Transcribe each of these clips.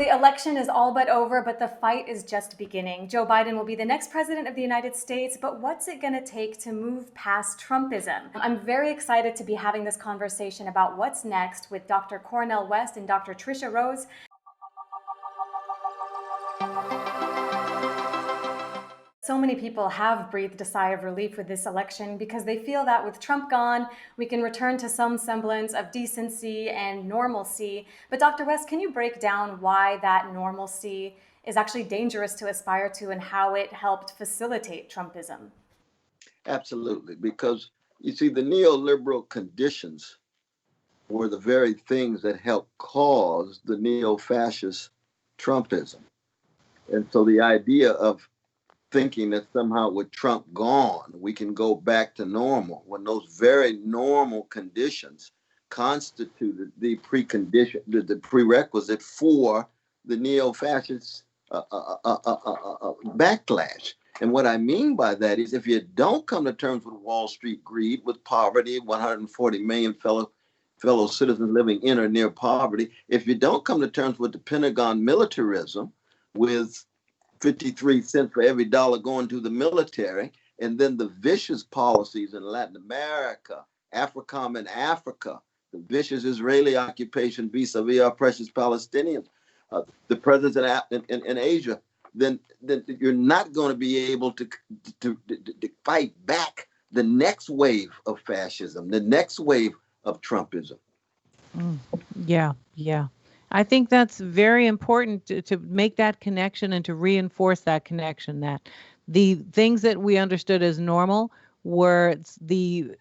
The election is all but over, but the fight is just beginning. Joe Biden will be the next president of the United States, but what's it going to take to move past Trumpism? I'm very excited to be having this conversation about what's next with Dr. Cornel West and Dr. Tricia Rose. So many people have breathed a sigh of relief with this election because they feel that with Trump gone, we can return to some semblance of decency and normalcy. But Dr. West, can you break down why that normalcy is actually dangerous to aspire to and how it helped facilitate Trumpism? Absolutely, because you see, the neoliberal conditions were the very things that helped cause the neo-fascist Trumpism. And so the idea of thinking that somehow with Trump gone, we can go back to normal, when those very normal conditions constituted the precondition, the prerequisite for the neo-fascist backlash. And what I mean by that is, if you don't come to terms with Wall Street greed, with poverty, 140 million fellow citizens living in or near poverty, if you don't come to terms with the Pentagon militarism, with 53 cents for every dollar going to the military, and then the vicious policies in Latin America, AFRICOM in Africa, the vicious Israeli occupation vis-a-vis our precious Palestinians, the presence in Asia, then you're not going to be able to fight back the next wave of fascism, the next wave of Trumpism. Yeah. I think that's very important to make that connection and to reinforce that connection, that the things that we understood as normal were the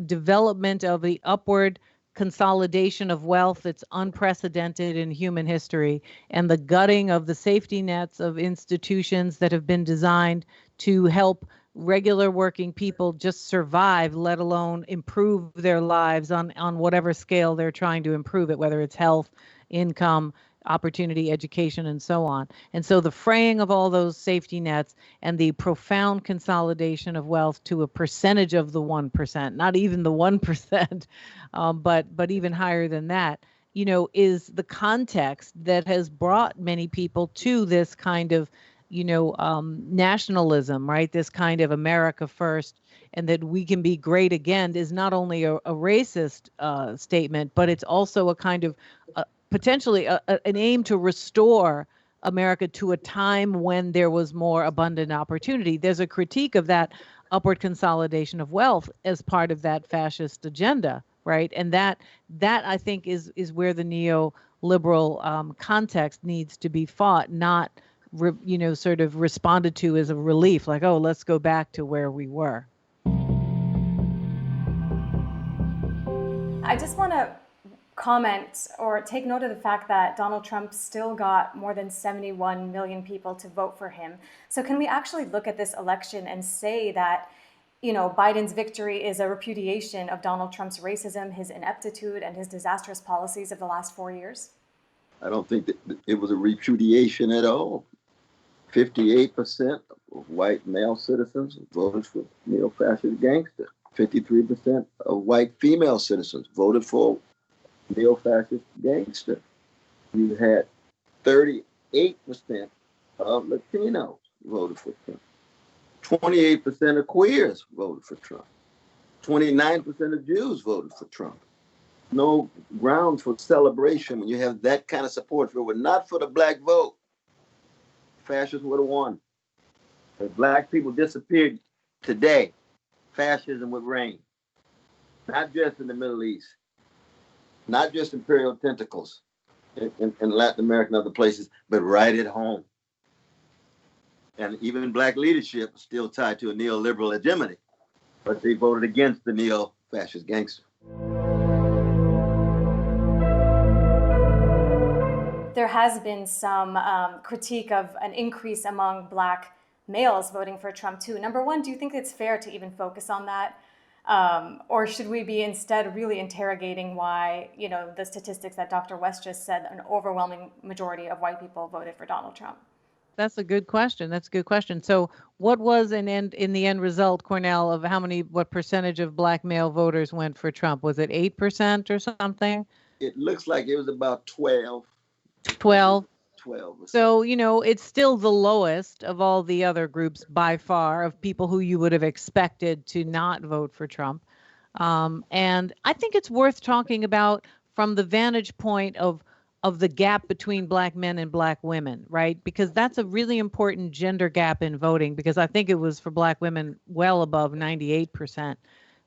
development of the upward consolidation of wealth that's unprecedented in human history, and the gutting of the safety nets of institutions that have been designed to help regular working people just survive, let alone improve their lives on whatever scale they're trying to improve it, whether it's health, income, opportunity, education, and so on. And so the fraying of all those safety nets and the profound consolidation of wealth to a percentage of the 1%, not even the 1%, but even higher than that, is the context that has brought many people to this kind of nationalism, right? This kind of America first, and that we can be great again is not only a racist statement, but it's also a kind of potentially an aim to restore America to a time when there was more abundant opportunity. There's a critique of that upward consolidation of wealth as part of that fascist agenda, right? And that I think is where the neoliberal context needs to be fought, not sort of responded to as a relief, like, oh, let's go back to where we were. I just want to comment or take note of the fact that Donald Trump still got more than 71 million people to vote for him. So can we actually look at this election and say that, Biden's victory is a repudiation of Donald Trump's racism, his ineptitude, and his disastrous policies of the last 4 years? I don't think that it was a repudiation at all. 58% of white male citizens voted for neo-fascist gangster. 53% of white female citizens voted for neo-fascist gangster. You had 38% of Latinos voted for Trump. 28% of queers voted for Trump. 29% of Jews voted for Trump. No grounds for celebration when you have that kind of support. If it were not for the black vote, fascists would have won. If black people disappeared today, fascism would reign. Not just in the Middle East, not just imperial tentacles in Latin America and other places, but right at home. And even black leadership is still tied to a neoliberal hegemony, but they voted against the neo-fascist gangster. There has been some critique of an increase among Black males voting for Trump too. Number one, do you think it's fair to even focus on that? Or should we be instead really interrogating why, the statistics that Dr. West just said, an overwhelming majority of white people voted for Donald Trump? That's a good question. So what was in the end result, Cornel, of what percentage of Black male voters went for Trump? Was it 8% or something? It looks like it was about 12. 12. 12%. So, it's still the lowest of all the other groups by far of people who you would have expected to not vote for Trump. And I think it's worth talking about from the vantage point of the gap between black men and black women, right? Because that's a really important gender gap in voting, because I think it was for black women well above 98%,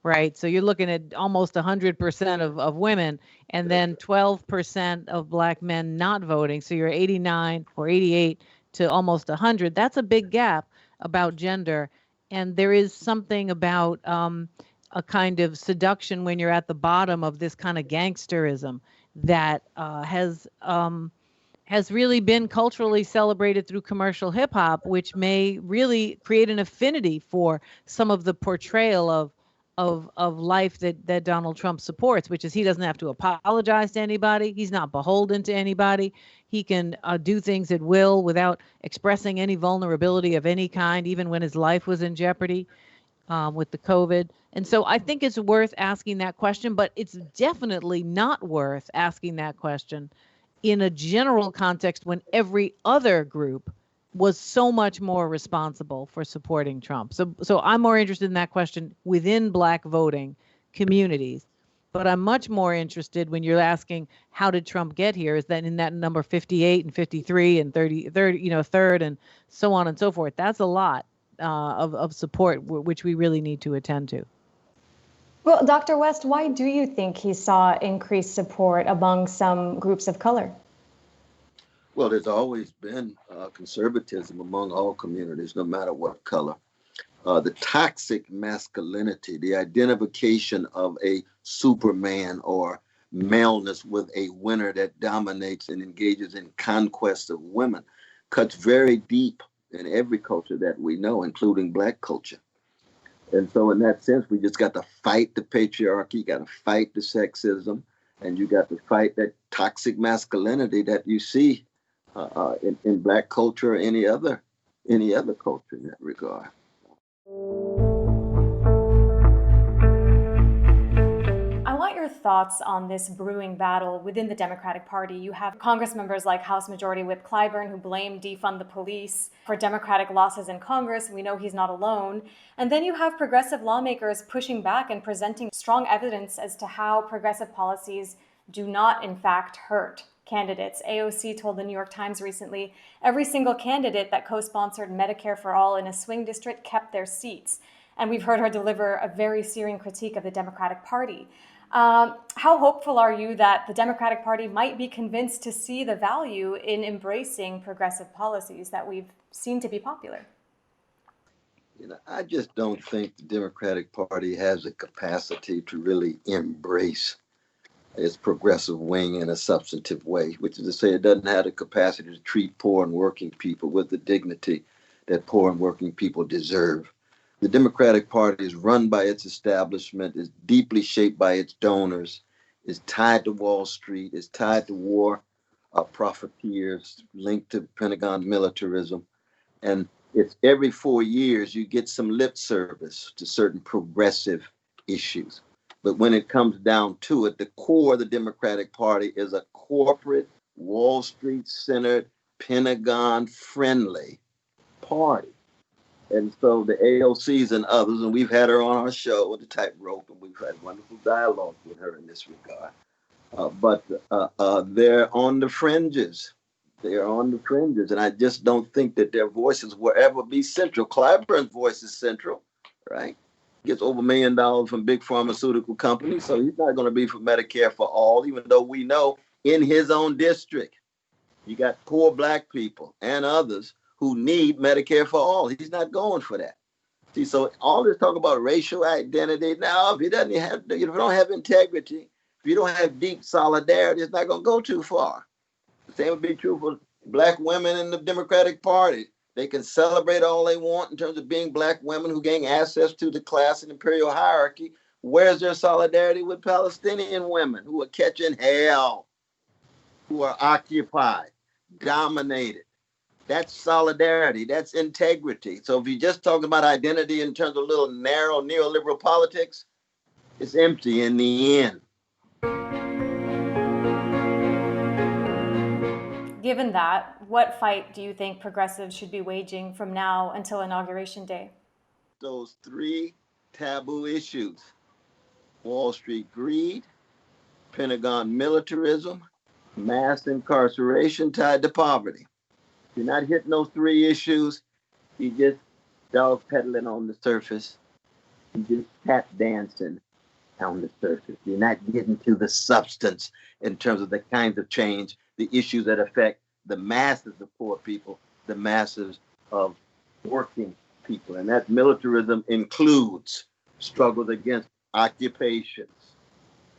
right? So you're looking at almost 100% of women, and then 12% of black men not voting. So you're 89 or 88 to almost 100. That's a big gap about gender. And there is something about a kind of seduction when you're at the bottom of this kind of gangsterism that has really been culturally celebrated through commercial hip hop, which may really create an affinity for some of the portrayal of life that Donald Trump supports, which is he doesn't have to apologize to anybody. He's not beholden to anybody. He can do things at will without expressing any vulnerability of any kind, even when his life was in jeopardy with the COVID. And so I think it's worth asking that question, but it's definitely not worth asking that question in a general context when every other group was so much more responsible for supporting Trump. So I'm more interested in that question within black voting communities. But I'm much more interested when you're asking, how did Trump get here? Is that in that number 58 and 53 and 30, third and so on and so forth? That's a lot of support, which we really need to attend to. Well, Dr. West, why do you think he saw increased support among some groups of color? Well, there's always been conservatism among all communities, no matter what color. The toxic masculinity, the identification of a Superman or maleness with a winner that dominates and engages in conquest of women, cuts very deep in every culture that we know, including black culture. And so in that sense, we just got to fight the patriarchy, got to fight the sexism, and you got to fight that toxic masculinity that you see in black culture or any other culture in that regard. I want your thoughts on this brewing battle within the Democratic Party. You have Congress members like House Majority Whip Clyburn who blame defund the police for Democratic losses in Congress. We know he's not alone. And then you have progressive lawmakers pushing back and presenting strong evidence as to how progressive policies do not, in fact, hurt candidates. AOC told the New York Times recently, every single candidate that co-sponsored Medicare for All in a swing district kept their seats. And we've heard her deliver a very searing critique of the Democratic Party. How hopeful are you that the Democratic Party might be convinced to see the value in embracing progressive policies that we've seen to be popular? I just don't think the Democratic Party has the capacity to really embrace its progressive wing in a substantive way, which is to say it doesn't have the capacity to treat poor and working people with the dignity that poor and working people deserve. The Democratic Party is run by its establishment, is deeply shaped by its donors, is tied to Wall Street, is tied to war profiteers linked to Pentagon militarism. And it's every 4 years you get some lip service to certain progressive issues. But when it comes down to it, the core of the Democratic Party is a corporate, Wall Street-centered, Pentagon-friendly party. And so the AOCs and others, and we've had her on our show with the Tightrope, and we've had wonderful dialogue with her in this regard. But they're on the fringes. They're on the fringes, and I just don't think that their voices will ever be central. Clyburn's voice is central, right? Gets over $1 million from big pharmaceutical companies, so he's not going to be for Medicare for all, even though we know in his own district, you got poor black people and others who need Medicare for all. He's not going for that. See, so all this talk about racial identity, now, if he doesn't have, if you don't have integrity, if you don't have deep solidarity, it's not going to go too far. The same would be true for black women in the Democratic Party. They can celebrate all they want in terms of being black women who gain access to the class and imperial hierarchy. Where's their solidarity with Palestinian women who are catching hell, who are occupied, dominated? That's solidarity. That's integrity. So if you're just talking about identity in terms of little narrow neoliberal politics, it's empty in the end. given that, what fight do you think progressives should be waging from now until Inauguration Day? Those three taboo issues: Wall Street greed, Pentagon militarism, mass incarceration tied to poverty. If you're not hitting those three issues, you just dog pedaling on the surface. You just tap dancing on the surface. You're not getting to the substance in terms of the kinds of change, the issues that affect the masses of poor people, the masses of working people. And that militarism includes struggles against occupations,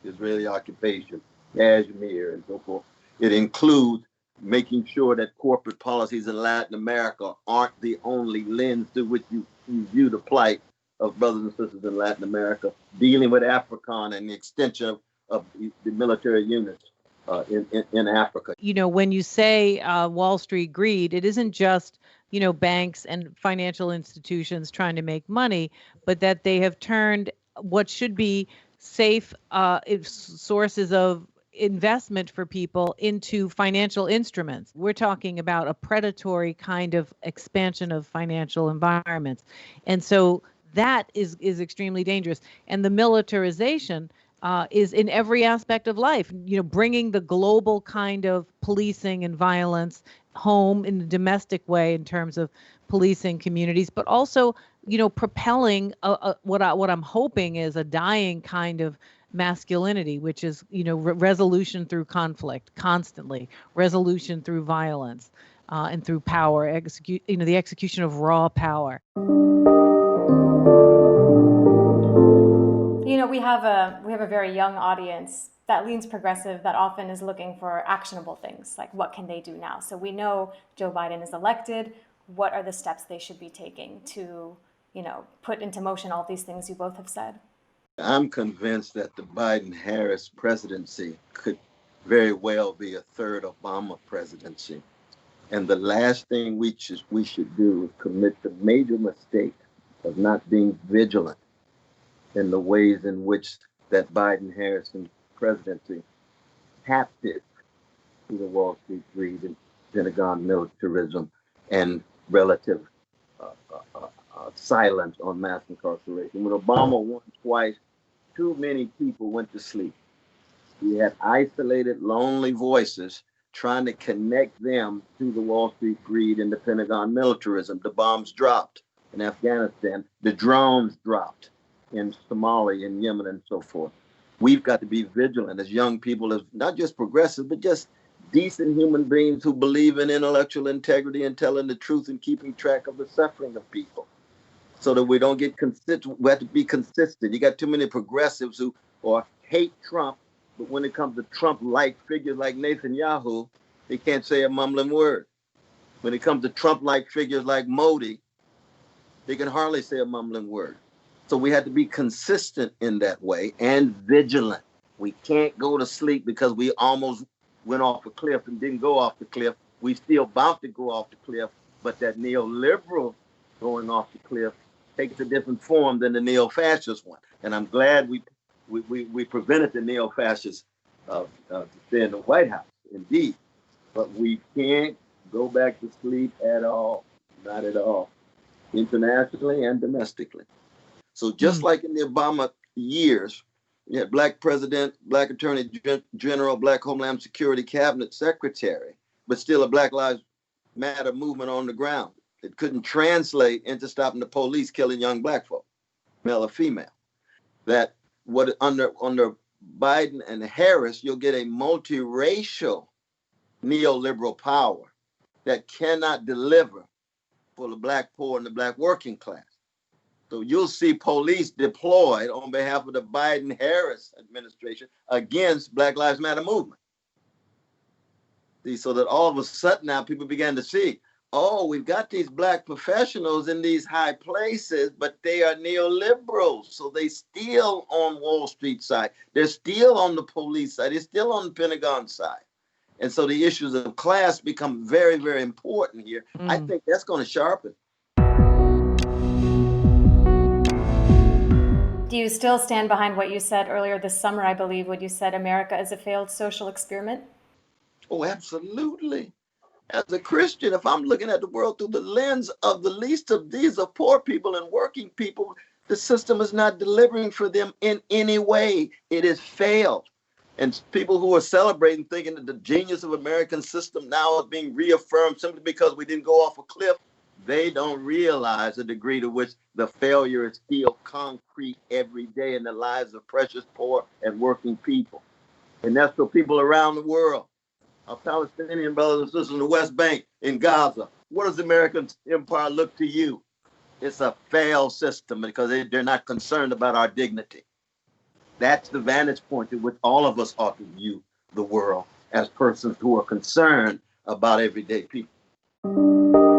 Israeli occupation, Kashmir, and so forth. It includes making sure that corporate policies in Latin America aren't the only lens through which you view the plight of brothers and sisters in Latin America, dealing with AFRICON and the extension of the military units in Africa. You know, when you say Wall Street greed, it isn't just, you know, banks and financial institutions trying to make money, but that they have turned what should be safe sources of investment for people into financial instruments. We're talking about a predatory kind of expansion of financial environments. And so that is extremely dangerous. And the militarization is in every aspect of life, you know, bringing the global kind of policing and violence home in a domestic way in terms of policing communities, but also, you know, propelling what I'm hoping is a dying kind of masculinity, which is, you know, resolution through conflict, constantly resolution through violence and through power, the execution of raw power. You know, we have a very young audience that leans progressive, that often is looking for actionable things, like what can they do now? So we know Joe Biden is elected. What are the steps they should be taking to, you know, put into motion all these things you both have said? I'm convinced that the Biden-Harris presidency could very well be a third Obama presidency. And the last thing we should do is commit the major mistake of not being vigilant in the ways in which that Biden-Harris presidency tapped it to the Wall Street greed and Pentagon militarism and relative silence on mass incarceration. When Obama won twice, too many people went to sleep. We had isolated, lonely voices trying to connect them to the Wall Street greed and the Pentagon militarism. The bombs dropped in Afghanistan. The drones dropped in Somalia and Yemen and so forth. We've got to be vigilant as young people, as not just progressive, but just decent human beings who believe in intellectual integrity and telling the truth and keeping track of the suffering of people, so that we don't get consistent. We have to be consistent. You got too many progressives who hate Trump, but when it comes to Trump-like figures like Netanyahu, they can't say a mumbling word. When it comes to Trump-like figures like Modi, they can hardly say a mumbling word. So we have to be consistent in that way and vigilant. We can't go to sleep because we almost went off a cliff and didn't go off the cliff. We still about to go off the cliff, but that neoliberal going off the cliff takes a different form than the neo-fascist one. And I'm glad we prevented the neo-fascists to stay in the White House, indeed. But we can't go back to sleep at all, not at all, internationally and domestically. So just like in the Obama years, you had Black president, Black attorney general, Black Homeland Security cabinet secretary, but still a Black Lives Matter movement on the ground. It couldn't translate into stopping the police killing young Black folk, male or female. That what under Biden and Harris, you'll get a multiracial neoliberal power that cannot deliver for the Black poor and the Black working class. So you'll see police deployed on behalf of the Biden-Harris administration against Black Lives Matter movement. See, so that all of a sudden now people began to see, oh, we've got these Black professionals in these high places, but they are neoliberals. So they still on Wall Street side. They're still on the police side. They're still on the Pentagon side. And so the issues of class become very, very important here. I think that's going to sharpen. Do you still stand behind what you said earlier this summer, I believe, when you said America is a failed social experiment? Oh, absolutely. as a Christian, if I'm looking at the world through the lens of the least of these are poor people and working people, the system is not delivering for them in any way. It has failed. And people who are celebrating, thinking that the genius of American system now is being reaffirmed simply because we didn't go off a cliff, they don't realize the degree to which the failure is still concrete every day in the lives of precious poor and working people. And that's for people around the world. Our Palestinian brothers and sisters in the West Bank, in Gaza. What does the American empire look to you? It's a failed system because they're not concerned about our dignity. That's the vantage point at which all of us ought to view the world, as persons who are concerned about everyday people.